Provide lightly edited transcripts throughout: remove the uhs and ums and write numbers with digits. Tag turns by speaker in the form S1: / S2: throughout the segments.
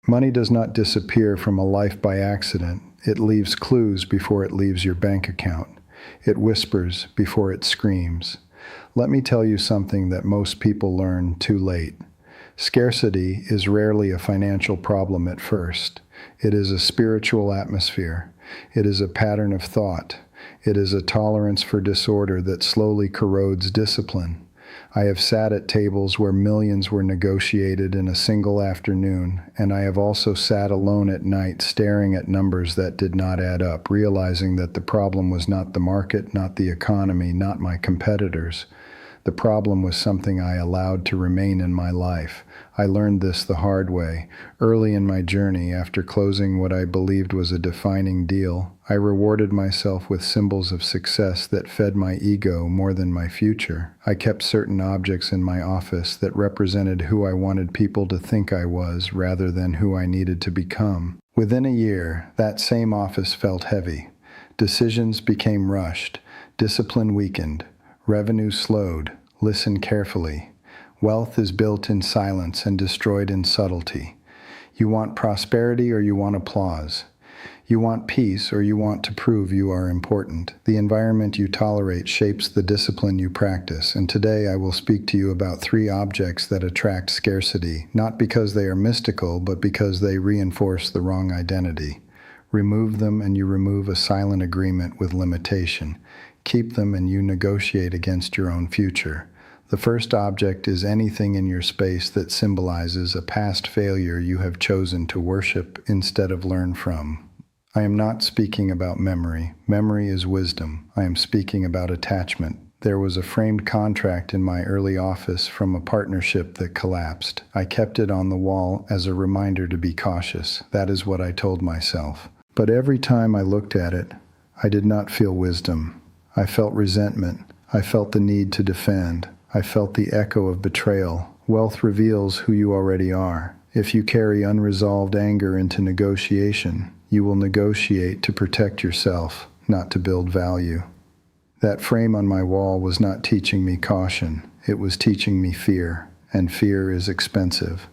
S1: Money does not disappear from a life by accident. It leaves clues before it leaves your bank account. It whispers before it screams. Let me tell you something that most people learn too late. Scarcity is rarely a financial problem at first. It is a spiritual atmosphere. It is a pattern of thought. It is a tolerance for disorder that slowly corrodes discipline. I have sat at tables where millions were negotiated in a single afternoon, and I have also sat alone at night staring at numbers that did not add up, realizing that the problem was not the market, not the economy, not my competitors. The problem was something I allowed to remain in my life. I learned this the hard way. Early in my journey, after closing what I believed was a defining deal, I rewarded myself with symbols of success that fed my ego more than my future. I kept certain objects in my office that represented who I wanted people to think I was rather than who I needed to become. Within a year, that same office felt heavy. Decisions became rushed. Discipline weakened. Revenue slowed. Listen carefully. Wealth is built in silence and destroyed in subtlety. You want prosperity or you want applause. You want peace or you want to prove you are important. The environment you tolerate shapes the discipline you practice, and today I will speak to you about 3 objects that attract scarcity, not because they are mystical, but because they reinforce the wrong identity. Remove them and you remove a silent agreement with limitation. Keep them and you negotiate against your own future. The first object is anything in your space that symbolizes a past failure you have chosen to worship instead of learn from. I am not speaking about memory. Memory is wisdom. I am speaking about attachment. There was a framed contract in my early office from a partnership that collapsed. I kept it on the wall as a reminder to be cautious. That is what I told myself. But every time I looked at it, I did not feel wisdom. I felt resentment. I felt the need to defend. I felt the echo of betrayal. Wealth reveals who you already are. If you carry unresolved anger into negotiation, you will negotiate to protect yourself, not to build value. That frame on my wall was not teaching me caution. It was teaching me fear, and fear is expensive.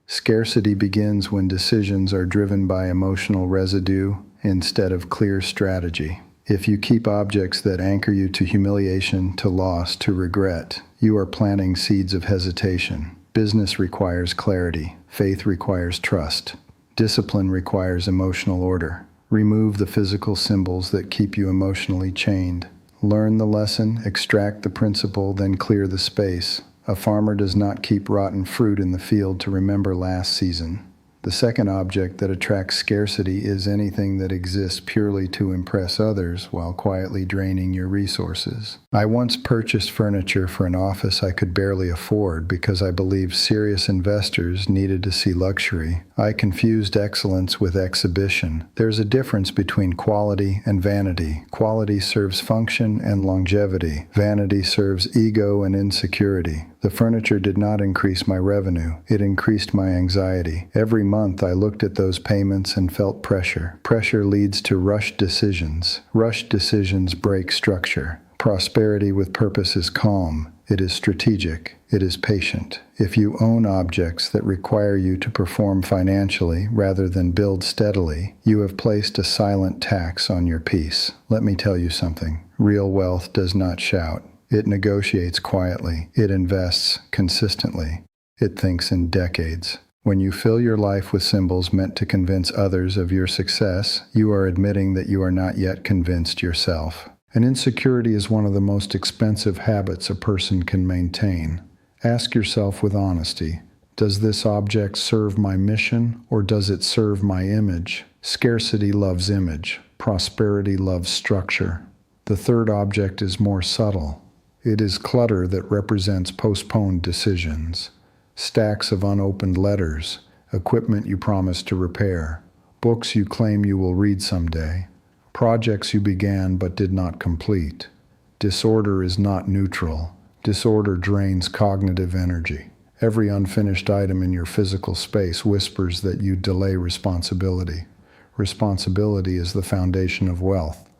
S1: Scarcity begins when decisions are driven by emotional residue instead of clear strategy. If you keep objects that anchor you to humiliation, to loss, to regret, you are planting seeds of hesitation. Business requires clarity. Faith requires trust. Discipline requires emotional order. Remove the physical symbols that keep you emotionally chained. Learn the lesson, extract the principle, then clear the space. A farmer does not keep rotten fruit in the field to remember last season. The second object that attracts scarcity is anything that exists purely to impress others while quietly draining your resources. I once purchased furniture for an office I could barely afford because I believed serious investors needed to see luxury. I confused excellence with exhibition. There's a difference between quality and vanity. Quality serves function and longevity. Vanity serves ego and insecurity. The furniture did not increase my revenue. It increased my anxiety. Every month I looked at those payments and felt pressure. Pressure leads to rushed decisions. Rushed decisions break structure. Prosperity with purpose is calm. It is strategic. It is patient. If you own objects that require you to perform financially rather than build steadily, you have placed a silent tax on your peace. Let me tell you something. Real wealth does not shout. It negotiates quietly. It invests consistently. It thinks in decades. When you fill your life with symbols meant to convince others of your success, you are admitting that you are not yet convinced yourself. And insecurity is one of the most expensive habits a person can maintain. Ask yourself with honesty, does this object serve my mission or does it serve my image? Scarcity loves image. Prosperity loves structure. The third object is more subtle. It is clutter that represents postponed decisions. Stacks of unopened letters, equipment you promised to repair, books you claim you will read someday, projects you began but did not complete. Disorder is not neutral. Disorder drains cognitive energy. Every unfinished item in your physical space whispers that you delay responsibility. Responsibility is the foundation of wealth.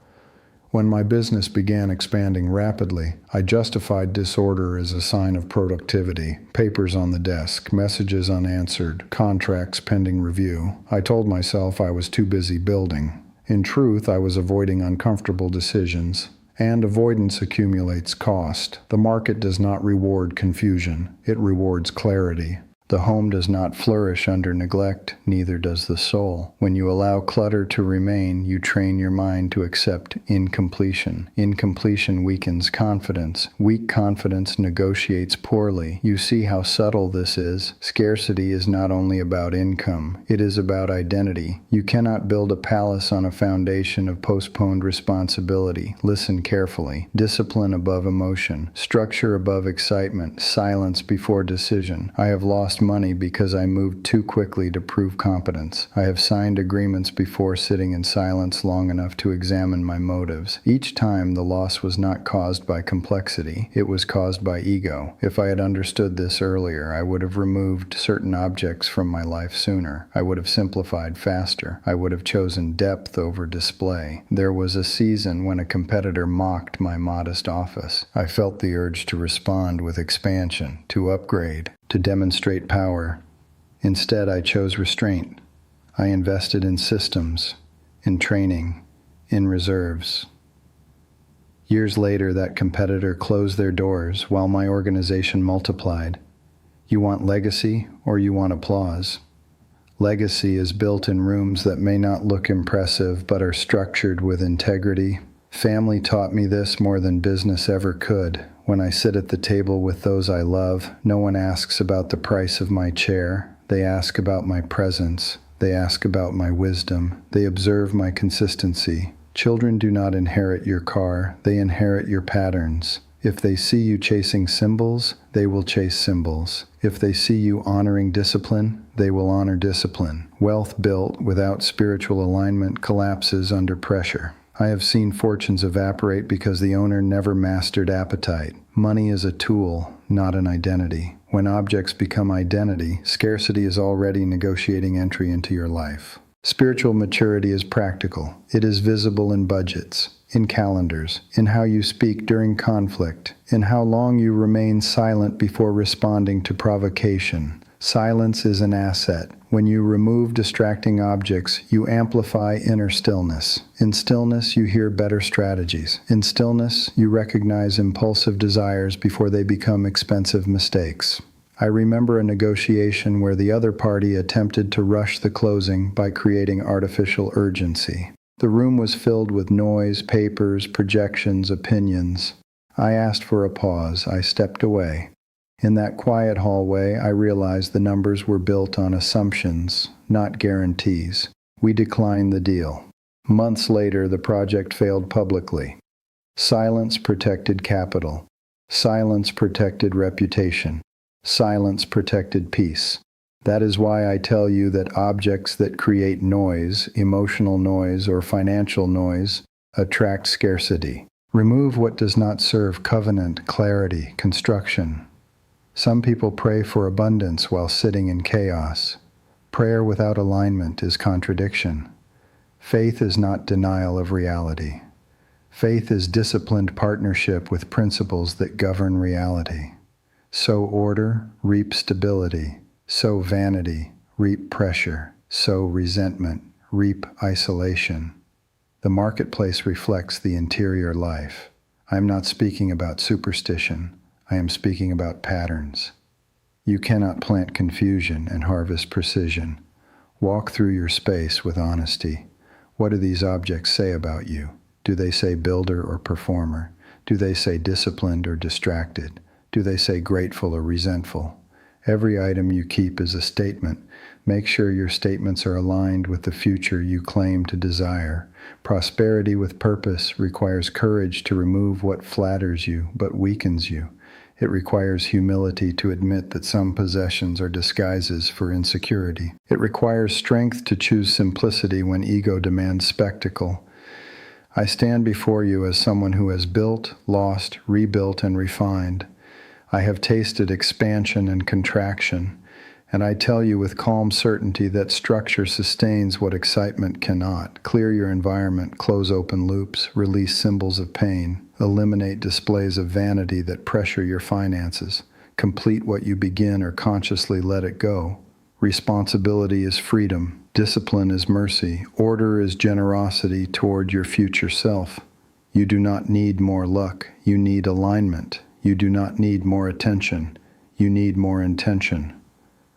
S1: When my business began expanding rapidly, I justified disorder as a sign of productivity. Papers on the desk, messages unanswered, contracts pending review. I told myself I was too busy building. In truth, I was avoiding uncomfortable decisions. And avoidance accumulates cost. The market does not reward confusion. It rewards clarity. The home does not flourish under neglect, neither does the soul. When you allow clutter to remain, you train your mind to accept incompletion. Incompletion weakens confidence. Weak confidence negotiates poorly. You see how subtle this is? Scarcity is not only about income, it is about identity. You cannot build a palace on a foundation of postponed responsibility. Listen carefully. Discipline above emotion. Structure above excitement. Silence before decision. I have lost money because I moved too quickly to prove competence. I have signed agreements before sitting in silence long enough to examine my motives. Each time the loss was not caused by complexity, it was caused by ego. If I had understood this earlier, I would have removed certain objects from my life sooner. I would have simplified faster. I would have chosen depth over display. There was a season when a competitor mocked my modest office. I felt the urge to respond with expansion, to upgrade, to demonstrate power. Instead, I chose restraint. I invested in systems, in training, in reserves. Years later, that competitor closed their doors while my organization multiplied. You want legacy or you want applause? Legacy is built in rooms that may not look impressive but are structured with integrity. Family taught me this more than business ever could. When I sit at the table with those I love, no one asks about the price of my chair. They ask about my presence. They ask about my wisdom. They observe my consistency. Children do not inherit your car. They inherit your patterns. If they see you chasing symbols, they will chase symbols. If they see you honoring discipline, they will honor discipline. Wealth built without spiritual alignment collapses under pressure. I have seen fortunes evaporate because the owner never mastered appetite. Money is a tool, not an identity. When objects become identity, scarcity is already negotiating entry into your life. Spiritual maturity is practical. It is visible in budgets, in calendars, in how you speak during conflict, in how long you remain silent before responding to provocation. Silence is an asset. When you remove distracting objects, you amplify inner stillness. In stillness, you hear better strategies. In stillness, you recognize impulsive desires before they become expensive mistakes. I remember a negotiation where the other party attempted to rush the closing by creating artificial urgency. The room was filled with noise, papers, projections, opinions. I asked for a pause. I stepped away. In that quiet hallway, I realized the numbers were built on assumptions, not guarantees. We declined the deal. Months later, the project failed publicly. Silence protected capital. Silence protected reputation. Silence protected peace. That is why I tell you that objects that create noise, emotional noise, or financial noise, attract scarcity. Remove what does not serve covenant, clarity, construction. Some people pray for abundance while sitting in chaos. Prayer without alignment is contradiction. Faith is not denial of reality. Faith is disciplined partnership with principles that govern reality. Sow order, reap stability. Sow vanity, reap pressure. Sow resentment, reap isolation. The marketplace reflects the interior life. I am not speaking about superstition. I am speaking about patterns. You cannot plant confusion and harvest precision. Walk through your space with honesty. What do these objects say about you? Do they say builder or performer? Do they say disciplined or distracted? Do they say grateful or resentful? Every item you keep is a statement. Make sure your statements are aligned with the future you claim to desire. Prosperity with purpose requires courage to remove what flatters you but weakens you. It requires humility to admit that some possessions are disguises for insecurity. It requires strength to choose simplicity when ego demands spectacle. I stand before you as someone who has built, lost, rebuilt, and refined. I have tasted expansion and contraction. And I tell you with calm certainty that structure sustains what excitement cannot. Clear your environment, close open loops, release symbols of pain, eliminate displays of vanity that pressure your finances. Complete what you begin or consciously let it go. Responsibility is freedom. Discipline is mercy. Order is generosity toward your future self. You do not need more luck. You need alignment. You do not need more attention. You need more intention.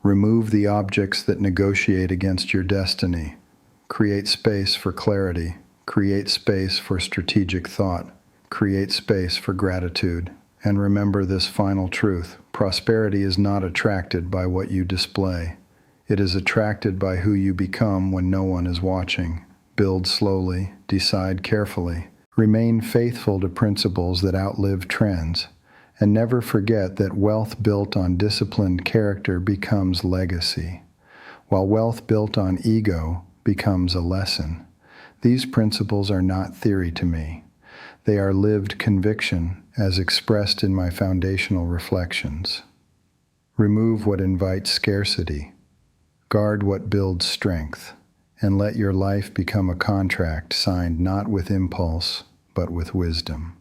S1: Remove the objects that negotiate against your destiny. Create space for clarity. Create space for strategic thought. Create space for gratitude. And remember this final truth: prosperity is not attracted by what you display. It is attracted by who you become when no one is watching. Build slowly, decide carefully. Remain faithful to principles that outlive trends. And never forget that wealth built on disciplined character becomes legacy, while wealth built on ego becomes a lesson. These principles are not theory to me. They are lived conviction as expressed in my foundational reflections. Remove what invites scarcity. Guard what builds strength. And let your life become a contract signed not with impulse, but with wisdom.